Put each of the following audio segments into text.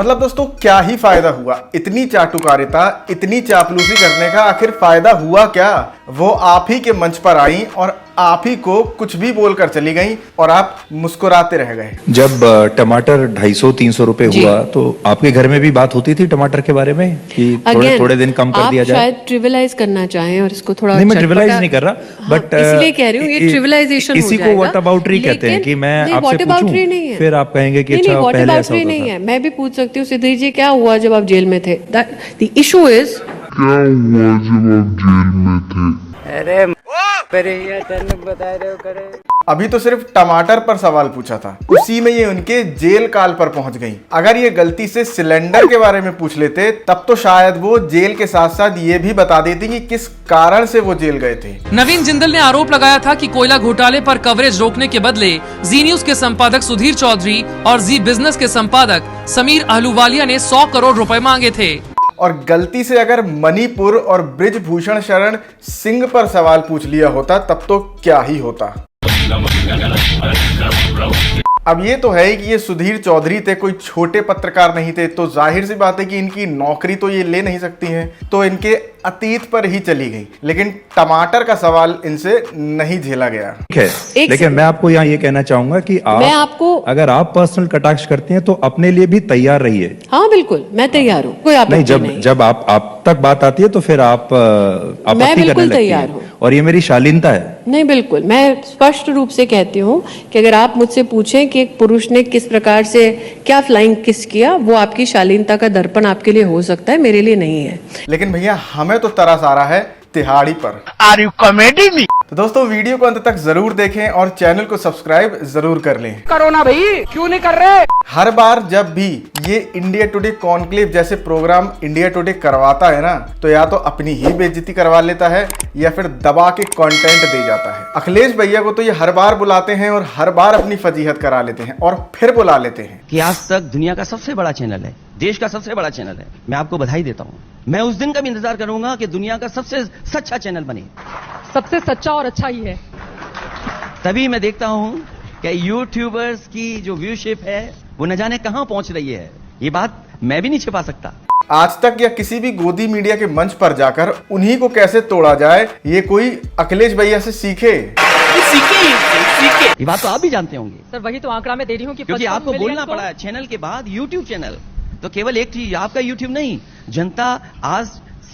मतलब दोस्तों क्या ही फायदा हुआ, इतनी चाटुकारिता, इतनी चापलूसी करने का आखिर फायदा हुआ क्या? वो आप ही के मंच पर आई और आप ही को कुछ भी बोलकर चली गई और आप मुस्कुराते रह गए। जब टमाटर 250-300 रुपए हुआ तो आपके घर में भी बात होती थी टमाटर के बारे में कि थोड़े दिन कम कर दिया जाए? शायद ट्रिविलाइज करना चाहें और इसको थोड़ा नहीं, मैं ट्रिविलाइज नहीं कर रहा, बट इसलिए कह रही हूँ ये ट्रिविलाइजेशन हो जाएगा। इसी को व्हाट अबाउट री कहते हैं कि मैं आपसे पूछूं, फिर आप कहेंगे कि अच्छा पहले ऐसा होता था। मैं भी पूछ सकती हूँ सिद्धि जी, क्या हुआ जब आप जेल में थे? द इशू इज क्या हुआ जब आप जेल में थे? अरे बता रहे हो करे। अभी तो सिर्फ टमाटर पर सवाल पूछा था, उसी में ये उनके जेल काल पर पहुंच गई। अगर ये गलती से सिलेंडर के बारे में पूछ लेते तब तो शायद वो जेल के साथ साथ ये भी बता देती कि किस कारण से वो जेल गए थे। नवीन जिंदल ने आरोप लगाया था कि कोयला घोटाले पर कवरेज रोकने के बदले जी न्यूज के संपादक सुधीर चौधरी और जी बिजनेस के संपादक समीर अहलूवालिया ने 100 करोड़ रुपए मांगे थे। और गलती से अगर मणिपुर और ब्रिजभूषण शरण सिंह पर सवाल पूछ लिया होता तब तो क्या ही होता। अब ये तो है कि ये सुधीर चौधरी थे, कोई छोटे पत्रकार नहीं थे, तो जाहिर सी बात है कि इनकी नौकरी तो ये ले नहीं सकती हैं, तो इनके अतीत पर ही चली गई। लेकिन टमाटर का सवाल इनसे नहीं झेला गया। ठीक है, लेकिन मैं आपको यहाँ ये कहना चाहूंगा कि आपको अगर आप पर्सनल कटाक्ष करते हैं तो अपने लिए भी तैयार रहिए। हाँ बिल्कुल, मैं तैयार हूँ, कोई आपत्ति नहीं। जब आप तक बात आती है तो फिर आप आपत्ति करने लगती हैं, और ये मेरी शालीनता है। नहीं बिल्कुल, मैं स्पष्ट रूप से कहती हूँ कि अगर आप मुझसे पूछें कि एक पुरुष ने किस प्रकार से क्या फ्लाइंग किस किया, वो आपकी शालीनता का दर्पण आपके लिए हो सकता है, मेरे लिए नहीं है। लेकिन भैया हमें तो तरस आ रहा है तिहाड़ी पर। Are you comedy me? तो दोस्तों वीडियो को अंत तक जरूर देखें और चैनल को सब्सक्राइब जरूर कर लें। करो ना भाई, क्यों नहीं कर रहे? हर बार जब भी ये इंडिया टुडे कॉन्क्लेव जैसे प्रोग्राम इंडिया टुडे करवाता है ना, तो या तो अपनी ही बेइज्जती करवा लेता है या फिर दबा के कंटेंट दे जाता है। अखिलेश भैया को तो ये हर बार बुलाते हैं और हर बार अपनी फजीहत करा लेते हैं और फिर बुला लेते हैं कि आज तक दुनिया का सबसे बड़ा चैनल है, देश का सबसे बड़ा चैनल है। मैं आपको बधाई देता हूं। मैं उस दिन का भी इंतजार करूंगा कि दुनिया का सबसे सच्चा चैनल बने। सबसे सच्चा और अच्छा ही है। तभी मैं देखता हूं कि यूट्यूबर्स की जो व्यूशिप है वो न जाने कहां पहुंच रही है। ये बात मैं भी नहीं छिपा सकता। आज तक या किसी भी गोदी मीडिया के मंच पर जाकर उन्हीं को कैसे तोड़ा जाए, ये कोई अखिलेश भैया से सीखे। ये बात तो आप भी जानते होंगे सर, वही तो आंकड़ा में दे रही हूँ कि क्योंकि आपको बोलना पड़ा है चैनल के बाद यूट्यूब चैनल। तो केवल एक चीज, आपका यूट्यूब नहीं, जनता आज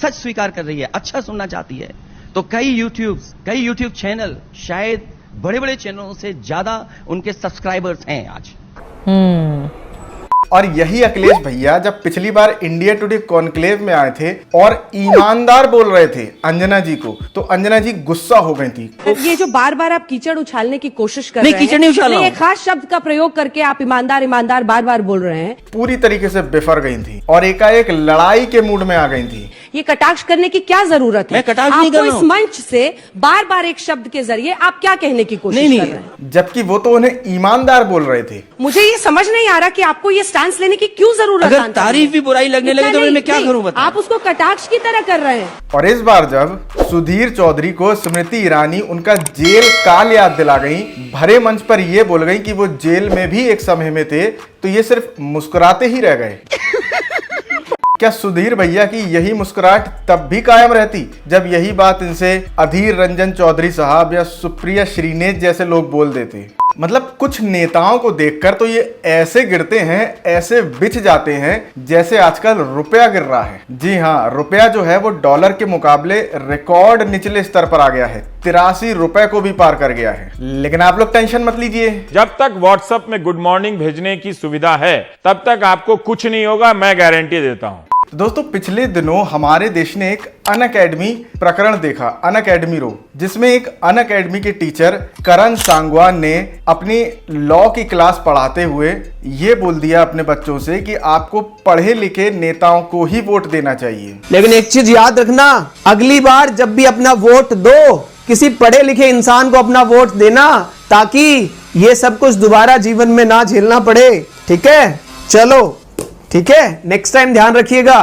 सच स्वीकार कर रही है, अच्छा सुनना चाहती है। तो कई यूट्यूब चैनल शायद बड़े बड़े चैनलों से ज्यादा उनके सब्सक्राइबर्स हैं आज। और यही अखिलेश भैया जब पिछली बार इंडिया टुडे कॉन्क्लेव में आए थे और ईमानदार बोल रहे थे अंजना जी को, तो अंजना जी गुस्सा हो गई थी। ये जो बार बार आप कीचड़ उछालने की कोशिश कर रहे हैं, कीचड़ नहीं उछाल रहा हूं। एक खास शब्द का प्रयोग करके आप ईमानदार ईमानदार बार बार बोल रहे हैं। पूरी तरीके से बिफर गई थी और एकाएक लड़ाई के मूड में आ गई थी। ये कटाक्ष करने की क्या जरूरत है? मैं कटाक्ष नहीं कर रहा हूं। इस मंच से बार बार एक शब्द के जरिए आप क्या कहने की कोशिश कर रहे हैं? जबकि वो तो उन्हें ईमानदार बोल रहे थे। मुझे ये समझ नहीं आ रहा कि आपको ये स्टैंड लेने की क्यों जरूरत है? अगर तारीफ भी बुराई लगने लगे तो मैं क्या करूं बताओ? आप उसको कटाक्ष की तरह कर रहे हैं। और इस बार जब सुधीर चौधरी को स्मृति ईरानी उनका जेल काल याद दिला गई, भरे मंच पर ये बोल गई कि वो जेल में भी एक समय में थे, तो ये सिर्फ मुस्कुराते ही रह गए। क्या सुधीर भैया की यही मुस्कुराहट तब भी कायम रहती जब यही बात इनसे अधीर रंजन चौधरी साहब या सुप्रिया श्रीनेश जैसे लोग बोल देते? मतलब कुछ नेताओं को देखकर तो ये ऐसे गिरते हैं, ऐसे बिछ जाते हैं जैसे आजकल रुपया गिर रहा है। जी हाँ, रुपया जो है वो डॉलर के मुकाबले रिकॉर्ड निचले स्तर पर आ गया है, 83 रुपए को भी पार कर गया है। लेकिन आप लोग टेंशन मत लीजिए, जब तक व्हाट्सएप में गुड मॉर्निंग भेजने की सुविधा है तब तक आपको कुछ नहीं होगा, मैं गारंटी देता हूं। तो दोस्तों पिछले दिनों हमारे देश ने एक अनअकैडमी प्रकरण देखा, अनअकैडमी रो, जिसमें एक अनअकैडमी के टीचर करण सांगवान ने अपनी लॉ की क्लास पढ़ाते हुए ये बोल दिया अपने बच्चों से कि आपको पढ़े लिखे नेताओं को ही वोट देना चाहिए। लेकिन एक चीज याद रखना, अगली बार जब भी अपना वोट दो, किसी पढ़े लिखे इंसान को अपना वोट देना, ताकि ये सब कुछ दोबारा जीवन में ना झेलना पड़े। ठीक है, चलो ठीक है, नेक्स्ट टाइम ध्यान रखिएगा।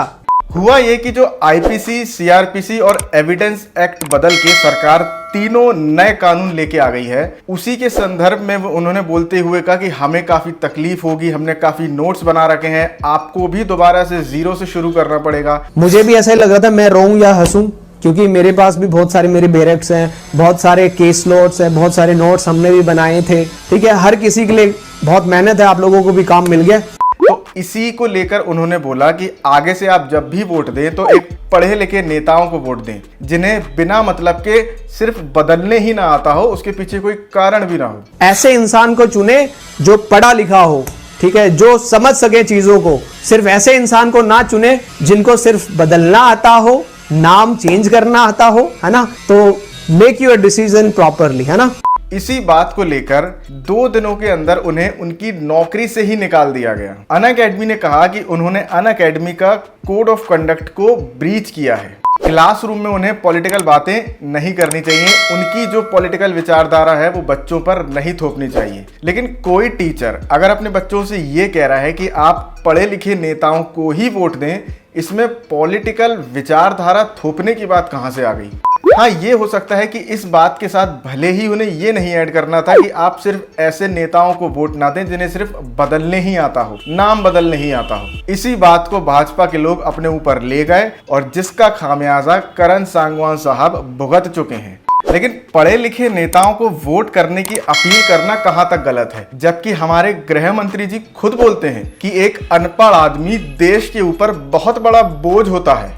हुआ ये कि जो आईपीसी, सीआरपीसी और एविडेंस एक्ट बदल के सरकार तीनों नए कानून लेके आ गई है, उसी के संदर्भ में उन्होंने बोलते हुए कहा कि हमें काफी तकलीफ होगी, हमने काफी नोट्स बना रखे हैं, आपको भी दोबारा से जीरो से शुरू करना पड़ेगा। मुझे भी ऐसा ही लग रहा था, मैं रोऊं या हंसूं, क्योंकि मेरे पास भी बहुत सारे मेरे बैरक्स हैं, बहुत सारे केस नोट्स हैं, बहुत सारे नोट्स हमने भी बनाए थे। ठीक है, हर किसी के लिए बहुत मेहनत है, आप लोगों को भी काम मिल गया। तो इसी को लेकर उन्होंने बोला कि आगे से आप जब भी वोट दें तो एक पढ़े लिखे नेताओं को वोट दें, जिन्हें बिना मतलब के सिर्फ बदलने ही ना आता हो, उसके पीछे कोई कारण भी ना हो। ऐसे इंसान को चुने जो पढ़ा लिखा हो, ठीक है, जो समझ सके चीजों को। सिर्फ ऐसे इंसान को ना चुने जिनको सिर्फ बदलना आता हो, नाम चेंज करना आता हो, है ना। तो मेक योर डिसीजन प्रॉपरली, है ना। इसी बात को लेकर 2 दिनों के अंदर उन्हें उनकी नौकरी से ही निकाल दिया गया। अनअकैडमी ने कहा कि उन्होंने अनअकैडमी का कोड ऑफ कंडक्ट को ब्रीच किया है। क्लासरूम में उन्हें पॉलिटिकल बातें नहीं करनी चाहिए, उनकी जो पॉलिटिकल विचारधारा है वो बच्चों पर नहीं थोपनी चाहिए। लेकिन कोई टीचर अगर अपने बच्चों से ये कह रहा है कि आप पढ़े लिखे नेताओं को ही वोट दें, इसमें पॉलिटिकल विचारधारा थोपने की बात कहां से आ गई। हाँ, ये हो सकता है कि इस बात के साथ भले ही उन्हें ये नहीं ऐड करना था कि आप सिर्फ ऐसे नेताओं को वोट ना दें जिन्हें सिर्फ बदलने ही आता हो, नाम बदलने ही आता हो। इसी बात को भाजपा के लोग अपने ऊपर ले गए और जिसका खामियाजा करण सांगवान साहब भुगत चुके हैं। लेकिन पढ़े लिखे नेताओं को वोट करने की अपील करना कहां तक गलत है, जबकि हमारे गृह मंत्री जी खुद बोलते हैं कि एक अनपढ़ आदमी देश के ऊपर बहुत बड़ा बोझ होता है।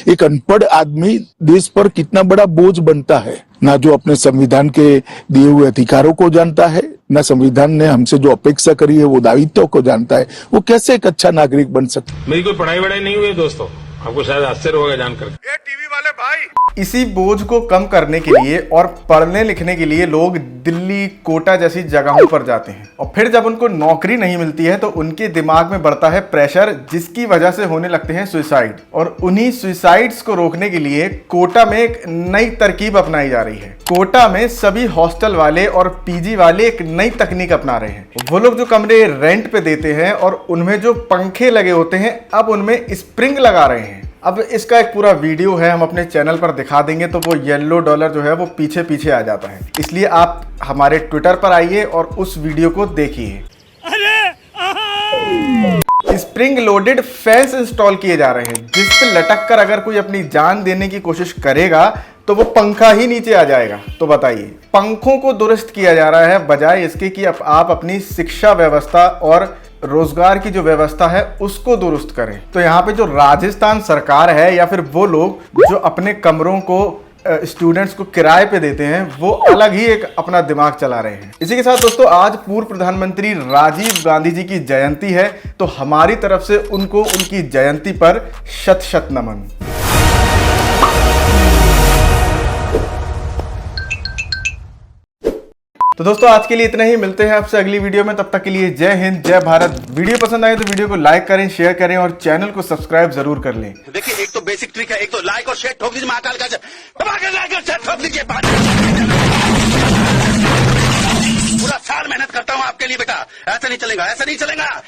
एक अनपढ़ आदमी देश पर कितना बड़ा बोझ बनता है, ना जो अपने संविधान के दिए हुए अधिकारों को जानता है, ना संविधान ने हमसे जो अपेक्षा करी है वो दायित्व को जानता है। वो कैसे एक अच्छा नागरिक बन सकता है। मेरी कोई पढ़ाई वढ़ाई नहीं हुई दोस्तों, आपको शायद आश्चर्य होगा जानकर। ये टीवी वाले भाई, इसी बोझ को कम करने के लिए और पढ़ने लिखने के लिए लोग दिल्ली, कोटा जैसी जगहों पर जाते हैं और फिर जब उनको नौकरी नहीं मिलती है तो उनके दिमाग में बढ़ता है प्रेशर, जिसकी वजह से होने लगते हैं सुसाइड। और उन्हीं सुसाइड्स को रोकने के लिए कोटा में एक नई तरकीब अपनाई जा रही है। कोटा में सभी हॉस्टल वाले और पीजी वाले एक नई तकनीक अपना रहे हैं। वो लोग जो कमरे रेंट पे देते हैं और उनमें जो पंखे लगे होते हैं, अब उनमें स्प्रिंग लगा रहे हैं। अब इसका एक पूरा वीडियो है, हम अपने चैनल पर दिखा देंगे, तो वो येलो डॉलर जो है वो पीछे पीछे आ जाता है। इसलिए आप हमारे ट्विटर पर आइए और उस वीडियो को देखिए। स्प्रिंग लोडेड फैंस इंस्टॉल किए जा रहे हैं, जिस पे लटक कर अगर कोई अपनी जान देने की कोशिश करेगा तो वो पंखा ही नीचे आ जाएगा। तो बताइए, पंखों को दुरुस्त किया जा रहा है बजाय इसके कि आप अपनी शिक्षा व्यवस्था और रोजगार की जो व्यवस्था है उसको दुरुस्त करें। तो यहाँ पे जो राजस्थान सरकार है या फिर वो लोग जो अपने कमरों को स्टूडेंट्स को किराए पे देते हैं, वो अलग ही एक अपना दिमाग चला रहे हैं। इसी के साथ दोस्तों, आज पूर्व प्रधानमंत्री राजीव गांधी जी की जयंती है, तो हमारी तरफ से उनको उनकी जयंती पर शत शत नमन। तो दोस्तों, आज के लिए इतना ही, मिलते हैं आपसे अगली वीडियो में। तब तक के लिए जय हिंद, जय भारत। वीडियो पसंद आए तो वीडियो को लाइक करें, शेयर करें और चैनल को सब्सक्राइब जरूर कर लें। देखिए, एक तो बेसिक ट्रिक है, एक तो लाइक और शेयर ठोक दीजिए, महाकाल का लाइक और शेयर ठोक दीजिए। पूरा साल मेहनत करता हूं आपके लिए बेटा, ऐसा नहीं चलेगा, ऐसा नहीं चलेगा।